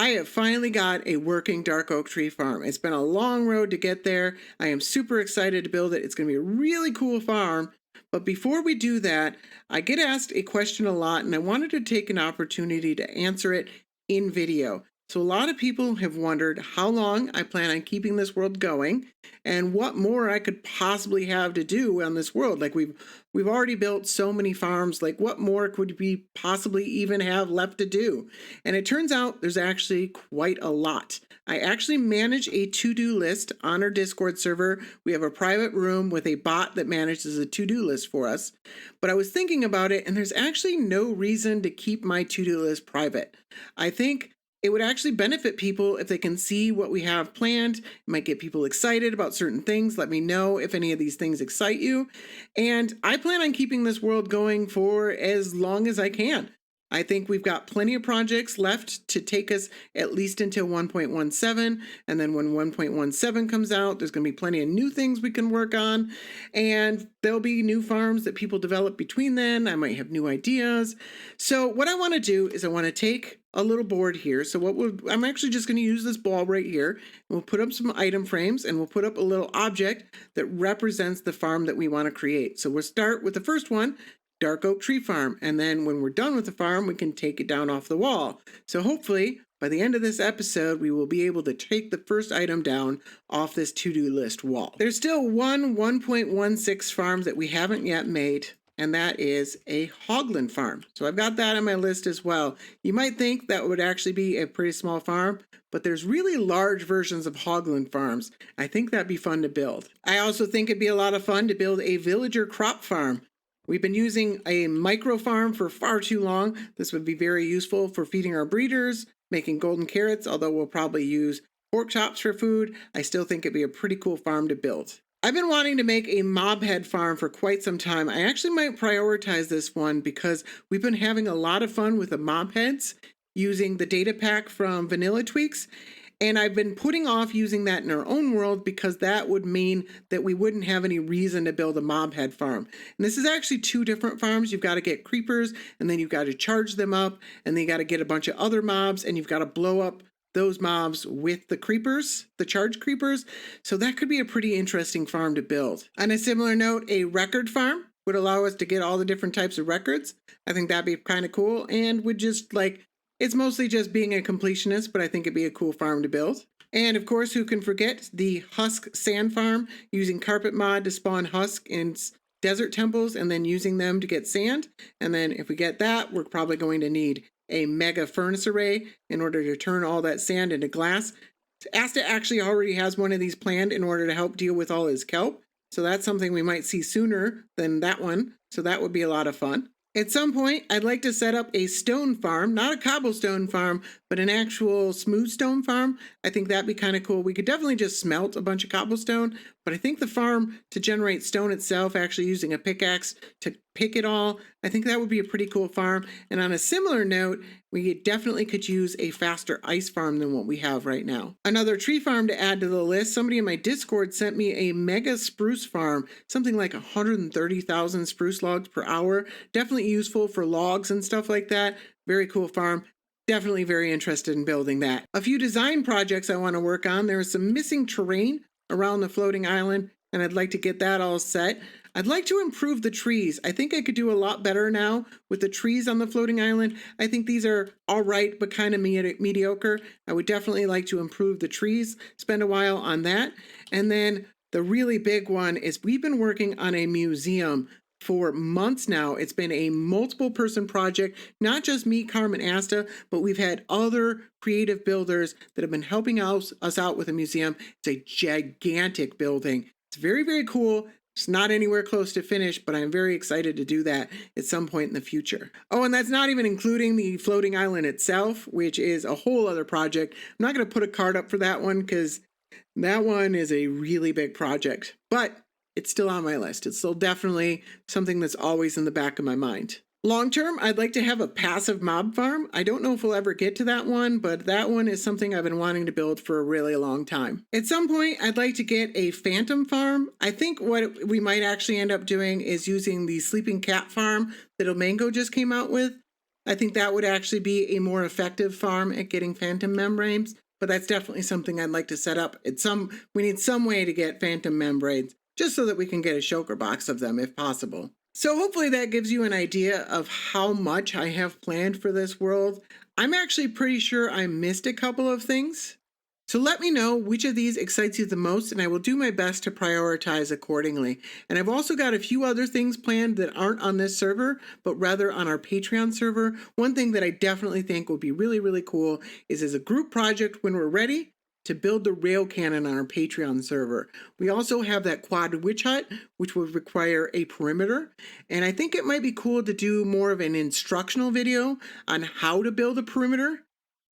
I have finally got a working dark oak tree farm. It's been a long road to get there. I am super excited to build it. It's going to be a really cool farm. But before we do that, I get asked a question a lot, and I wanted to take an opportunity to answer it in video. So a lot of people have wondered how long I plan on keeping this world going and what more I could possibly have to do on this world. Like we've already built so many farms, like what more could we possibly even have left to do? And it turns out there's actually quite a lot. I actually manage a to-do list on our Discord server. We have a private room with a bot that manages a to-do list for us. But I was thinking about it, and there's actually no reason to keep my to-do list private. I think it would actually benefit people if they can see what we have planned. It might get people excited about certain things. Let me know if any of these things excite you. And I plan on keeping this world going for as long as I can. I think we've got plenty of projects left to take us at least until 1.17. And then when 1.17 comes out, there's going to be plenty of new things we can work on. And there'll be new farms that people develop between then. I might have new ideas. So what I want to do is I want to take a little board here. So I'm actually just going to use this ball right here. We'll put up some item frames and we'll put up a little object that represents the farm that we want to create. So we'll start with the first one, Dark Oak Tree Farm. And then when we're done with the farm, we can take it down off the wall. So hopefully by the end of this episode, we will be able to take the first item down off this to-do list wall. There's still one 1.16 farm that we haven't yet made, and that is a hogland farm. So I've got that on my list as well. You might think that would actually be a pretty small farm, but there's really large versions of hogland farms. I think that'd be fun to build. I also think it'd be a lot of fun to build a villager crop farm. We've been using a micro farm for far too long. This would be very useful for feeding our breeders, making golden carrots, although we'll probably use pork chops for food. I still think it'd be a pretty cool farm to build. I've been wanting to make a mob head farm for quite some time. I actually might prioritize this one because we've been having a lot of fun with the mob heads using the data pack from Vanilla Tweaks. And I've been putting off using that in our own world because that would mean that we wouldn't have any reason to build a mob head farm. And this is actually two different farms. You've got to get creepers, and then you've got to charge them up, and then you got to get a bunch of other mobs, and you've got to blow up those mobs with the creepers, the charge creepers. So that could be a pretty interesting farm to build. On a similar note, a record farm would allow us to get all the different types of records. I think that'd be kind of cool, and would just it's mostly just being a completionist, but I think it'd be a cool farm to build. And of course, who can forget the husk sand farm, using carpet mod to spawn husk in desert temples and then using them to get sand. And then if we get that, we're probably going to need a mega furnace array in order to turn all that sand into glass. Asta actually already has one of these planned in order to help deal with all his kelp. So that's something we might see sooner than that one. So that would be a lot of fun. At some point, I'd like to set up a stone farm, not a cobblestone farm, but an actual smooth stone farm. I think that'd be kind of cool. We could definitely just smelt a bunch of cobblestone, but I think the farm to generate stone itself, actually using a pickaxe to pick it all, I think that would be a pretty cool farm. And on a similar note, we definitely could use a faster ice farm than what we have right now. Another tree farm to add to the list, somebody in my Discord sent me a mega spruce farm, something like 130,000 spruce logs per hour. Definitely useful for logs and stuff like that. Very cool farm. Definitely very interested in building that. A few design projects I want to work on. There is some missing terrain around the floating island, and I'd like to get that all set. I'd like to improve the trees. I think I could do a lot better now with the trees on the floating island. I think these are all right, but kind of mediocre. I would definitely like to improve the trees, spend a while on that. And then the really big one is we've been working on a museum for months now. It's been a multiple person project, not just me, Carmen, Asta, but we've had other creative builders that have been helping us out with a museum. It's a gigantic building. It's very, very cool. It's not anywhere close to finished, but I'm very excited to do that at some point in the future. Oh, and that's not even including the floating island itself, which is a whole other project. I'm not going to put a card up for that one because that one is a really big project, but it's still on my list. It's still definitely something that's always in the back of my mind. Long term, I'd like to have a passive mob farm. I don't know if we'll ever get to that one, but that one is something I've been wanting to build for a really long time. At some point, I'd like to get a phantom farm. I think what we might actually end up doing is using the sleeping cat farm that Omango just came out with. I think that would actually be a more effective farm at getting phantom membranes, but that's definitely something I'd like to set up. We need some way to get phantom membranes just so that we can get a shulker box of them if possible. So hopefully that gives you an idea of how much I have planned for this world. I'm actually pretty sure I missed a couple of things. So let me know which of these excites you the most, and I will do my best to prioritize accordingly. And I've also got a few other things planned that aren't on this server, but rather on our Patreon server. One thing that I definitely think would be really, really cool is as a group project when we're ready to build the rail cannon on our Patreon server. We also have that quad witch hut, which would require a perimeter. And I think it might be cool to do more of an instructional video on how to build a perimeter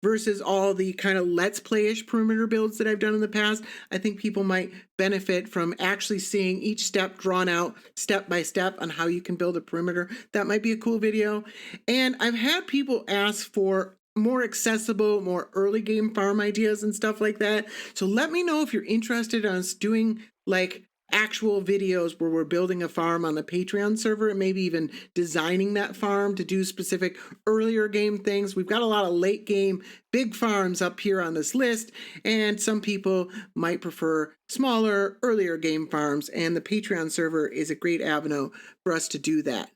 versus all the kind of let's play-ish perimeter builds that I've done in the past. I think people might benefit from actually seeing each step drawn out step by step on how you can build a perimeter. That might be a cool video. And I've had people ask for more accessible, more early game farm ideas and stuff like that. So let me know if you're interested in us doing like actual videos where we're building a farm on the Patreon server and maybe even designing that farm to do specific earlier game things. We've got a lot of late game big farms up here on this list, and some people might prefer smaller, earlier game farms, and the Patreon server is a great avenue for us to do that.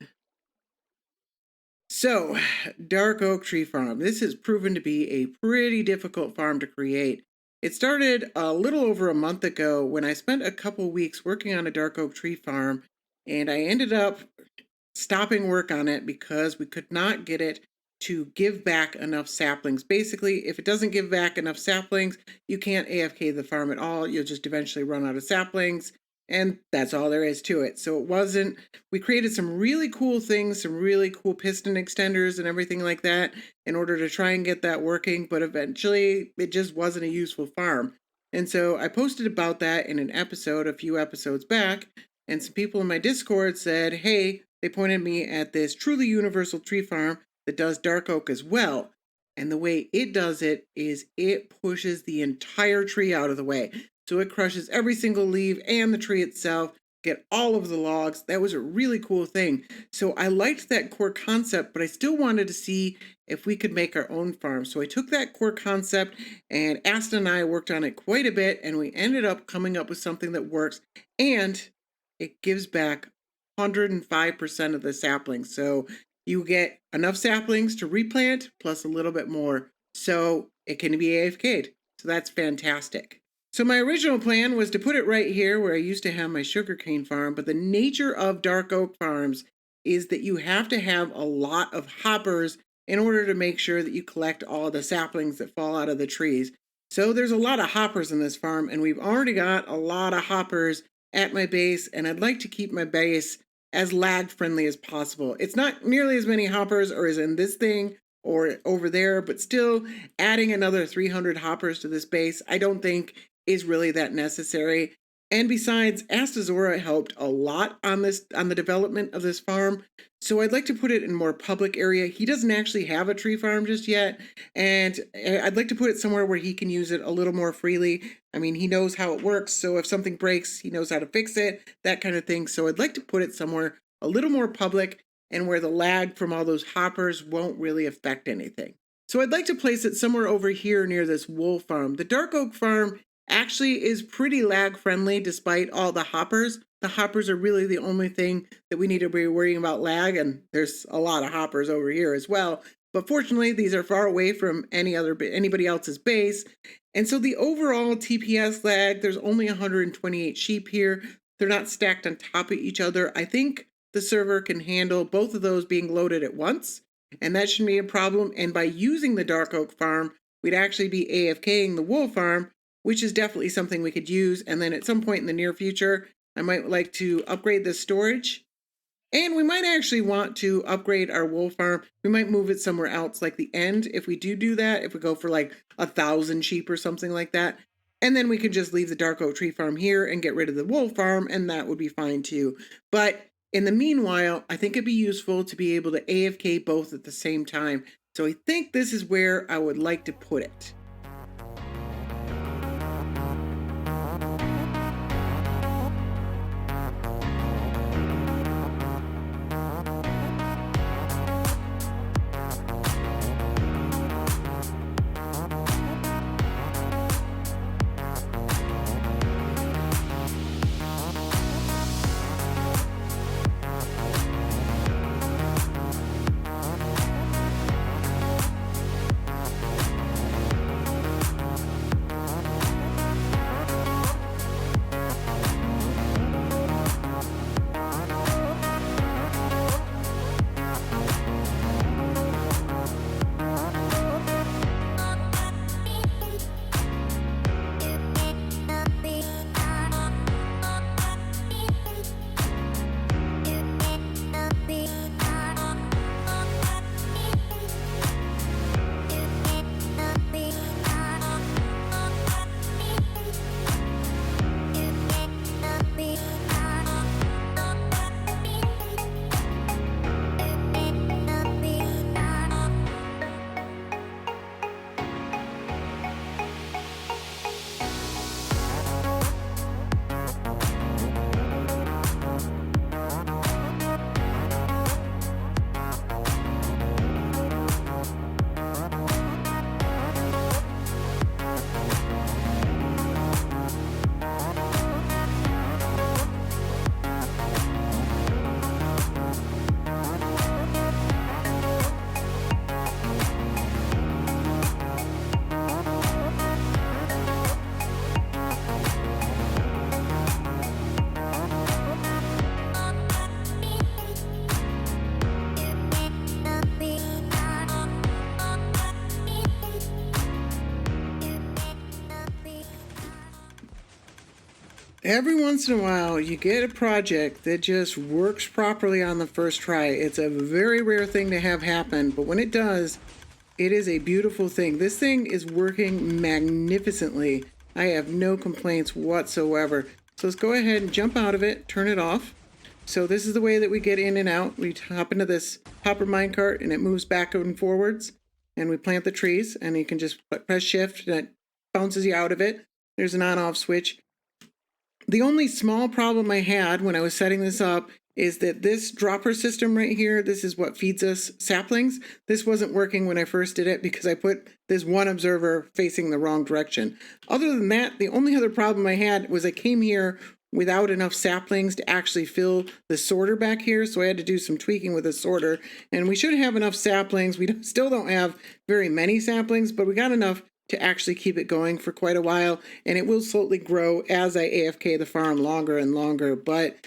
So, Dark Oak Tree Farm. This has proven to be a pretty difficult farm to create. It started a little over a month ago when I spent a couple weeks working on a dark oak tree farm, and I ended up stopping work on it because we could not get it to give back enough saplings. Basically, if it doesn't give back enough saplings, you can't AFK the farm at all. You'll just eventually run out of saplings, and that's all there is to it. So we created some really cool things, some really cool piston extenders and everything like that in order to try and get that working, but eventually it just wasn't a useful farm. And so I posted about that in an episode a few episodes back, and some people in my Discord said, hey, they pointed me at this truly universal tree farm that does dark oak as well. And the way it does it is it pushes the entire tree out of the way. So it crushes every single leaf and the tree itself, get all of the logs. That was a really cool thing. So I liked that core concept, but I still wanted to see if we could make our own farm. So I took that core concept, and Aston and I worked on it quite a bit, and we ended up coming up with something that works, and it gives back 105% of the saplings. So you get enough saplings to replant plus a little bit more. So it can be AFK'd. So that's fantastic. So my original plan was to put it right here where I used to have my sugarcane farm, but the nature of dark oak farms is that you have to have a lot of hoppers in order to make sure that you collect all the saplings that fall out of the trees. So there's a lot of hoppers in this farm, and we've already got a lot of hoppers at my base, and I'd like to keep my base as lag friendly as possible. It's not nearly as many hoppers or as in this thing or over there, but still adding another 300 hoppers to this base I don't think is really that necessary. And besides, Astazora helped a lot on the development of this farm, so I'd like to put it in a more public area. He doesn't actually have a tree farm just yet, and I'd like to put it somewhere where he can use it a little more freely. I mean, he knows how it works, so if something breaks, he knows how to fix it, that kind of thing. So I'd like to put it somewhere a little more public and where the lag from all those hoppers won't really affect anything. So I'd like to place it somewhere over here near this wool farm. The dark oak farm actually is pretty lag friendly despite all the hoppers. The hoppers are really the only thing that we need to be worrying about lag, and there's a lot of hoppers over here as well. But fortunately, these are far away from anybody else's base. And so the overall TPS lag, there's only 128 sheep here. They're not stacked on top of each other. I think the server can handle both of those being loaded at once, and that shouldn't be a problem. And by using the dark oak farm, we'd actually be AFKing the wool farm, which is definitely something we could use. And then at some point in the near future, I might like to upgrade the storage. And we might actually want to upgrade our wool farm. We might move it somewhere else, like the end, if we do that, if we go for like 1,000 sheep or something like that. And then we could just leave the dark oak tree farm here and get rid of the wool farm, and that would be fine too. But in the meanwhile, I think it'd be useful to be able to AFK both at the same time. So I think this is where I would like to put it. Every once in a while, you get a project that just works properly on the first try. It's a very rare thing to have happen, but when it does, it is a beautiful thing. This thing is working magnificently. I have no complaints whatsoever. So let's go ahead and jump out of it, turn it off. So this is the way that we get in and out. We hop into this hopper minecart and it moves back and forwards. And we plant the trees and you can just press shift and it bounces you out of it. There's an on-off switch. The only small problem I had when I was setting this up is that this dropper system right here, this is what feeds us saplings. This wasn't working when I first did it because I put this one observer facing the wrong direction. Other than that, the only other problem I had was I came here without enough saplings to actually fill the sorter back here, so I had to do some tweaking with the sorter. And we should have enough saplings. We still don't have very many saplings, but we got enough to actually keep it going for quite a while, and it will slowly grow as I AFK the farm longer and longer. But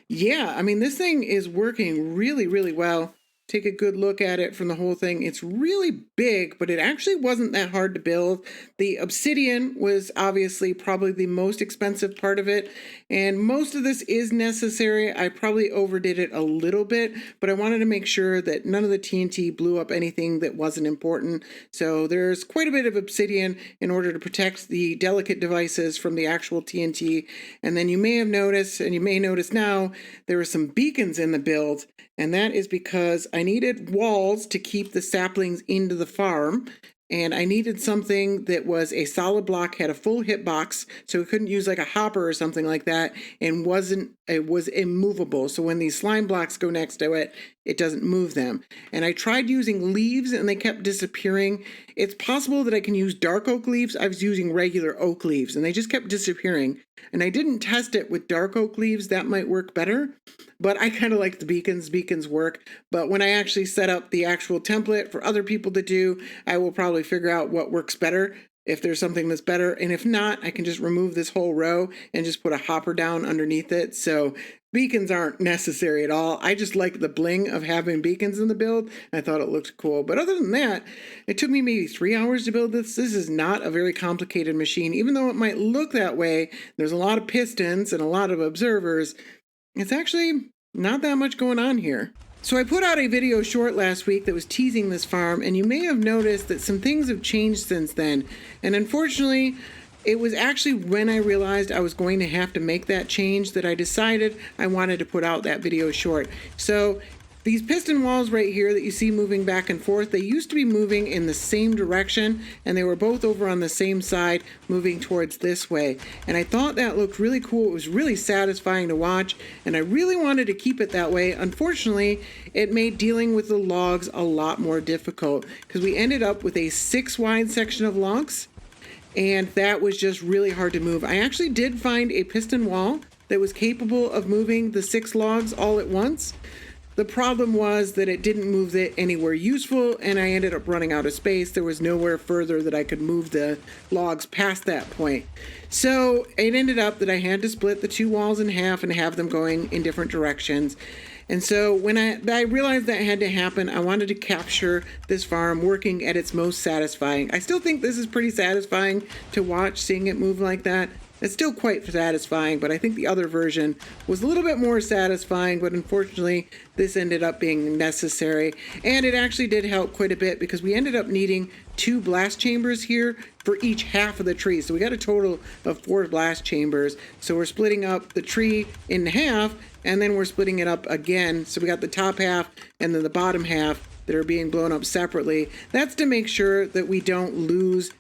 yeah, I mean, this thing is working really, really well. Take a good look at it from the whole thing. It's really big, but it actually wasn't that hard to build. The obsidian was obviously probably the most expensive part of it, and most of this is necessary. I probably overdid it a little bit, but I wanted to make sure that none of the TNT blew up anything that wasn't important. So there's quite a bit of obsidian in order to protect the delicate devices from the actual TNT. And then you may have noticed, and you may notice now, there were some beacons in the build, and that is because I needed walls to keep the saplings into the farm, and I needed something that was a solid block, had a full hitbox, so it couldn't use like a hopper or something like that, and it was immovable. So when these slime blocks go next to it, it doesn't move them. And I tried using leaves and they kept disappearing. It's possible that I can use dark oak leaves. I was using regular oak leaves and they just kept disappearing. And I didn't test it with dark oak leaves. That might work better. But I kind of like the beacons. Beacons work. But when I actually set up the actual template for other people to do, I will probably figure out what works better, if there's something that's better. And if not, I can just remove this whole row and just put a hopper down underneath it. So beacons aren't necessary at all. I just like the bling of having beacons in the build. I thought it looked cool. But other than that, it took me maybe 3 hours to build this. This is not a very complicated machine. Even though it might look that way, there's a lot of pistons and a lot of observers. It's actually not that much going on here. So I put out a video short last week that was teasing this farm, and you may have noticed that some things have changed since then. And unfortunately, it was actually when I realized I was going to have to make that change that I decided I wanted to put out that video short. So these piston walls right here that you see moving back and forth, they used to be moving in the same direction, and they were both over on the same side, moving towards this way. And I thought that looked really cool. It was really satisfying to watch, and I really wanted to keep it that way. Unfortunately, it made dealing with the logs a lot more difficult because we ended up with a 6 wide section of logs, and that was just really hard to move. I actually did find a piston wall that was capable of moving the 6 logs all at once. The problem was that it didn't move it anywhere useful, and I ended up running out of space. There was nowhere further that I could move the logs past that point. So it ended up that I had to split the 2 walls in half and have them going in different directions. And so when I realized that had to happen, I wanted to capture this farm working at its most satisfying. I still think this is pretty satisfying to watch, seeing it move like that. It's still quite satisfying, but I think the other version was a little bit more satisfying, but unfortunately this ended up being necessary. And it actually did help quite a bit because we ended up needing 2 blast chambers here for each half of the tree. So we got a total of 4 blast chambers. So we're splitting up the tree in half, and then we're splitting it up again. So we got the top half and then the bottom half that are being blown up separately. That's to make sure that we don't lose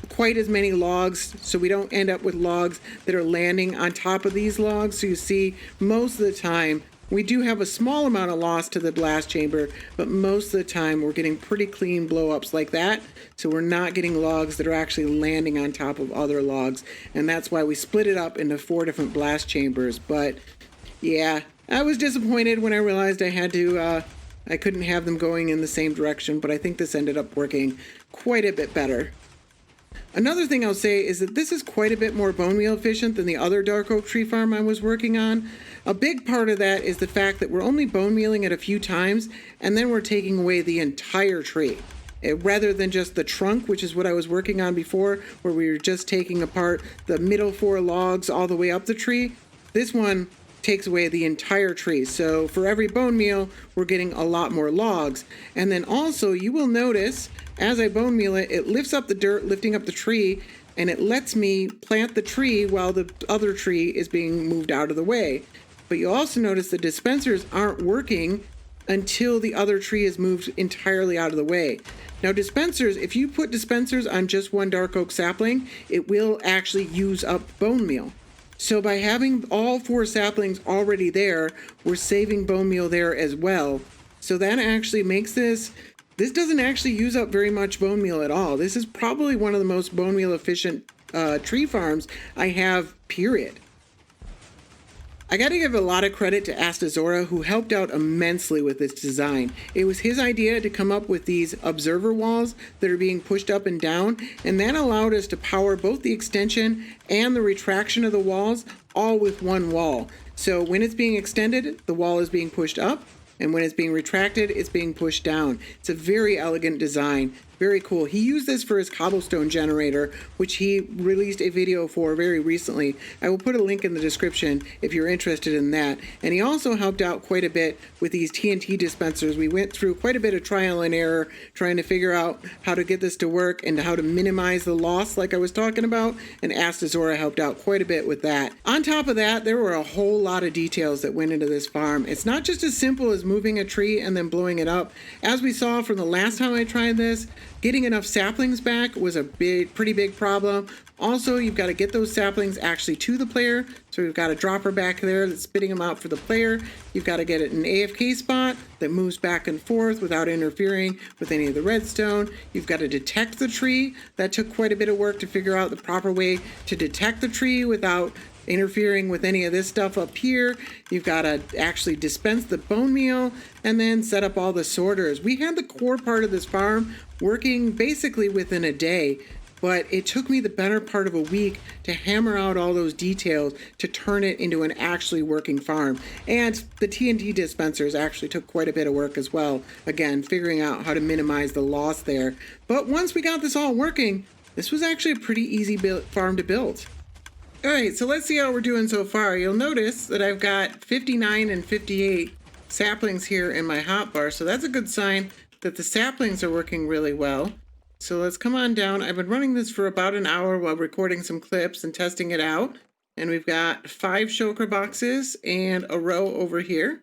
quite as many logs, so we don't end up with logs that are landing on top of these logs. So you see, most of the time we do have a small amount of loss to the blast chamber, but most of the time we're getting pretty clean blow-ups like that. So we're not getting logs that are actually landing on top of other logs, and that's why we split it up into 4 different blast chambers. But yeah, I was disappointed when I realized I couldn't have them going in the same direction, but I think this ended up working quite a bit better. Another thing I'll say is that this is quite a bit more bone meal efficient than the other dark oak tree farm I was working on. A big part of that is the fact that we're only bone mealing it a few times, and then we're taking away the entire tree. rather than just the trunk, which is what I was working on before, where we were just taking apart the middle 4 logs all the way up the tree. This one takes away the entire tree. So for every bone meal, we're getting a lot more logs. And then also you will notice as I bone meal it, it lifts up the dirt, lifting up the tree, and it lets me plant the tree while the other tree is being moved out of the way. But you'll also notice the dispensers aren't working until the other tree is moved entirely out of the way. Now dispensers, if you put dispensers on just one dark oak sapling, it will actually use up bone meal. So by having all 4 saplings already there, we're saving bone meal there as well. So that actually makes this doesn't actually use up very much bone meal at all. This is probably one of the most bone meal efficient tree farms I have, period. I got to give a lot of credit to Astazora, who helped out immensely with this design. It was his idea to come up with these observer walls that are being pushed up and down, and that allowed us to power both the extension and the retraction of the walls all with one wall. So when it's being extended, the wall is being pushed up, and when it's being retracted, it's being pushed down. It's a very elegant design. Very cool. He used this for his cobblestone generator, which he released a video for very recently. I will put a link in the description if you're interested in that. And he also helped out quite a bit with these TNT dispensers. We went through quite a bit of trial and error trying to figure out how to get this to work and how to minimize the loss like I was talking about, and Astazora helped out quite a bit with that. On top of that, there were a whole lot of details that went into this farm. It's not just as simple as moving a tree and then blowing it up. As we saw from the last time I tried this, getting enough saplings back was a pretty big problem. Also, you've got to get those saplings actually to the player. So we've got a dropper back there that's spitting them out for the player. You've got to get it in an AFK spot that moves back and forth without interfering with any of the redstone. You've got to detect the tree. That took quite a bit of work to figure out the proper way to detect the tree without interfering with any of this stuff up here. You've got to actually dispense the bone meal and then set up all the sorters. We had the core part of this farm working basically within a day, but it took me the better part of a week to hammer out all those details to turn it into an actually working farm. And the TNT dispensers actually took quite a bit of work as well. Again, figuring out how to minimize the loss there. But once we got this all working, this was actually a pretty easy farm to build. All right, so let's see how we're doing so far. You'll notice that I've got 59 and 58 saplings here in my hotbar, so that's a good sign that the saplings are working really well. So let's come on down. I've been running this for about an hour while recording some clips and testing it out. And we've got 5 shulker boxes and a row over here.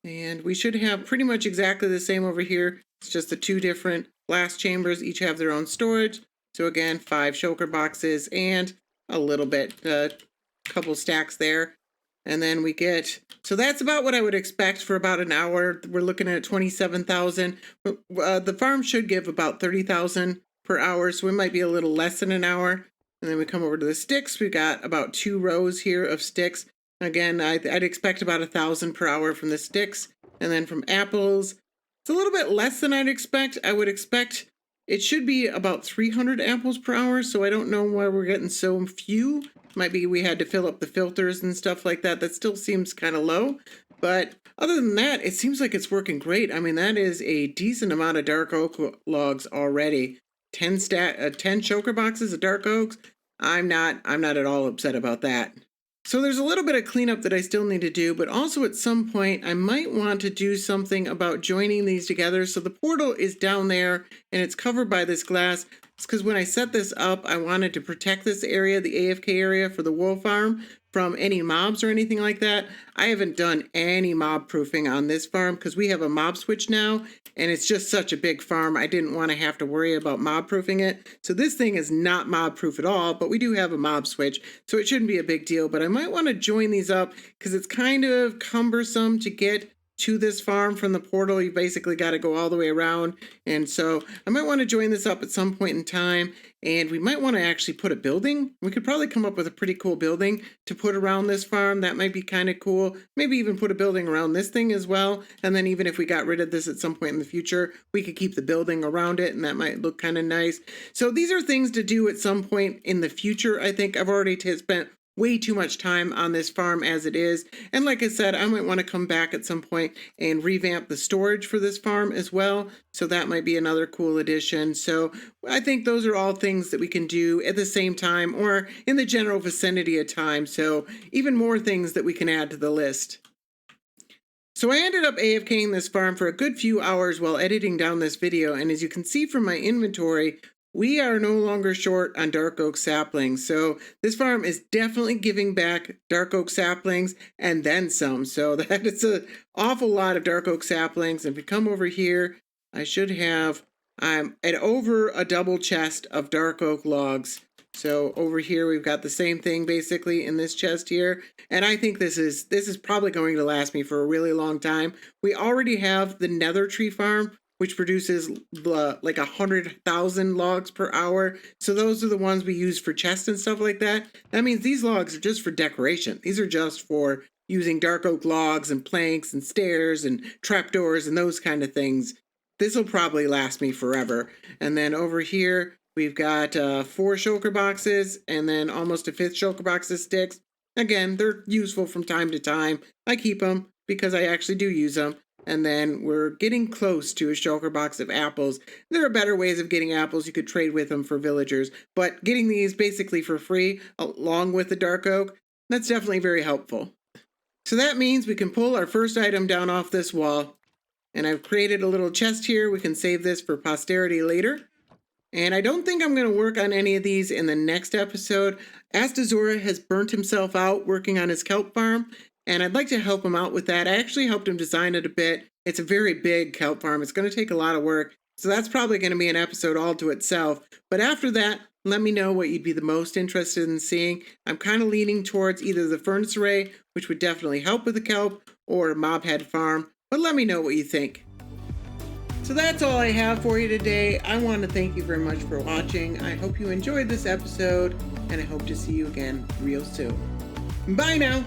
And we should have pretty much exactly the same over here. It's just the 2 different blast chambers, each have their own storage. So again, 5 shulker boxes and a little bit, couple stacks there. And then we get, so that's about what I would expect for about an hour. We're looking at 27,000. The farm should give about 30,000 per hour, so it might be a little less than an hour. And then we come over to the sticks. We've got about 2 rows here of sticks. Again, I'd expect about 1,000 per hour from the sticks. And then from apples, it's a little bit less than I'd expect. I would expect it should be about 300 apples per hour, so I don't know why we're getting so few. Might be we had to fill up the filters and stuff like that. That still seems kind of low. But other than that, it seems like it's working great. I mean, that is a decent amount of dark oak logs already. 10 shulker boxes of dark oaks. I'm not at all upset about that. So there's a little bit of cleanup that I still need to do, but also at some point I might want to do something about joining these together. So the portal is down there and it's covered by this glass. It's because when I set this up, I wanted to protect this area, the AFK area for the wool farm, from any mobs or anything like that. I haven't done any mob proofing on this farm because we have a mob switch now and it's just such a big farm. I didn't want to have to worry about mob proofing it. So this thing is not mob proof at all, but we do have a mob switch, so it shouldn't be a big deal. But I might want to join these up because it's kind of cumbersome to get to this farm from the portal. You basically got to go all the way around. And so I might want to join this up at some point in time. And we might want to actually put a building. We could probably come up with a pretty cool building to put around this farm. That might be kind of cool. Maybe even put a building around this thing as well. And then even if we got rid of this at some point in the future, we could keep the building around it and that might look kind of nice. So these are things to do at some point in the future. I think I've already spent way too much time on this farm as it is. And like I said, I might want to come back at some point and revamp the storage for this farm as well. So that might be another cool addition. So I think those are all things that we can do at the same time or in the general vicinity of time. So even more things that we can add to the list. So I ended up AFKing this farm for a good few hours while editing down this video, and as you can see from my inventory, we are no longer short on dark oak saplings. So this farm is definitely giving back dark oak saplings and then some. So that is an awful lot of dark oak saplings. And if you come over here, I should have at over a double chest of dark oak logs. So over here we've got the same thing basically in this chest here, and I think this is probably going to last me for a really long time. We already have the nether tree farm, which produces like 100,000 logs per hour. So those are the ones we use for chests and stuff like that. That means these logs are just for decoration. These are just for using dark oak logs and planks and stairs and trapdoors and those kind of things. This will probably last me forever. And then over here, we've got 4 shulker boxes and then almost a 5th shulker box of sticks. Again, they're useful from time to time. I keep them because I actually do use them. And then we're getting close to a shulker box of apples. There are better ways of getting apples. You could trade with them for villagers. But getting these basically for free along with the dark oak, that's definitely very helpful. So that means we can pull our first item down off this wall. And I've created a little chest here. We can save this for posterity later. And I don't think I'm going to work on any of these in the next episode. Astazora has burnt himself out working on his kelp farm, and I'd like to help him out with that. I actually helped him design it a bit. It's a very big kelp farm. It's going to take a lot of work, so that's probably going to be an episode all to itself. But after that, let me know what you'd be the most interested in seeing. I'm kind of leaning towards either the furnace array, which would definitely help with the kelp, or a mobhead farm. But let me know what you think. So that's all I have for you today. I want to thank you very much for watching. I hope you enjoyed this episode, and I hope to see you again real soon. Bye now.